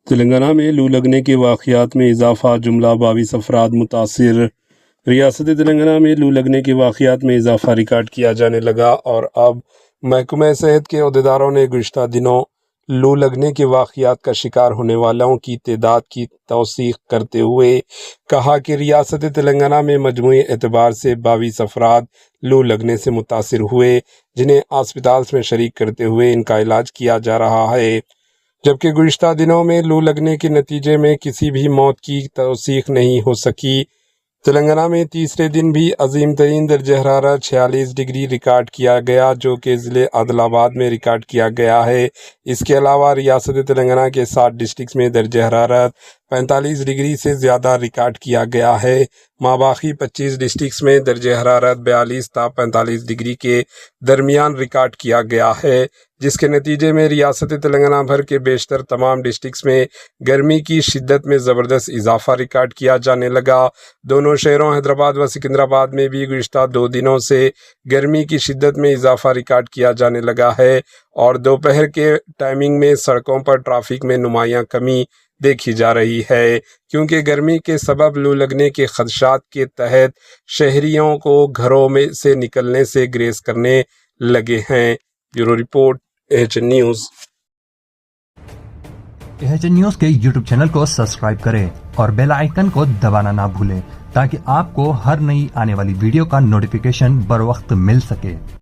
تلنگانہ میں لو لگنے کے واقعات میں اضافہ، جملہ 22 افراد متاثر۔ ریاست تلنگانہ میں لو لگنے کے واقعات میں اضافہ ریکارڈ کیا جانے لگا اور اب محکمہ صحت کے عہدیداروں نے گزشتہ دنوں لو لگنے کے واقعات کا شکار ہونے والوں کی تعداد کی توثیق کرتے ہوئے کہا کہ ریاست تلنگانہ میں مجموعی اعتبار سے 22 افراد لو لگنے سے متاثر ہوئے، جنہیں اسپتال میں شریک کرتے ہوئے ان کا علاج کیا جا رہا ہے، جبکہ گزشتہ دنوں میں لو لگنے کے نتیجے میں کسی بھی موت کی توثیق نہیں ہو سکی۔ تلنگانہ میں تیسرے دن بھی عظیم ترین درجہ حرارت 46 ڈگری ریکارڈ کیا گیا، جو کہ ضلع عادل آباد میں ریکارڈ کیا گیا ہے۔ اس کے علاوہ ریاست تلنگانہ کے 7 ڈسٹرکٹس میں درجہ حرارت 45 ڈگری سے زیادہ ریکارڈ کیا گیا ہے۔ ماباقی 25 ڈسٹرکٹس میں درجہ حرارت 42 تا 45 ڈگری کے درمیان ریکارڈ کیا گیا ہے، جس کے نتیجے میں ریاست تلنگانہ بھر کے بیشتر تمام ڈسٹرکٹس میں گرمی کی شدت میں زبردست اضافہ ریکارڈ کیا جانے لگا۔ دونوں شہروں حیدرآباد و سکندرآباد میں بھی گزشتہ 2 دنوں سے گرمی کی شدت میں اضافہ ریکارڈ کیا جانے لگا ہے اور دوپہر کے ٹائمنگ میں سڑکوں پر ٹریفک میں نمایاں کمی دیکھی جا رہی ہے، کیونکہ گرمی کے سبب لو لگنے کے خدشات کے تحت شہریوں کو گھروں میں سے نکلنے سے گریز کرنے لگے ہیں۔ Bureau report AHN news. AHN news کے یوٹیوب چینل کو سبسکرائب کریں اور بیل آئیکن کو دبانا نہ بھولیں تاکہ آپ کو ہر نئی آنے والی ویڈیو کا نوٹیفیکیشن بر وقت مل سکے۔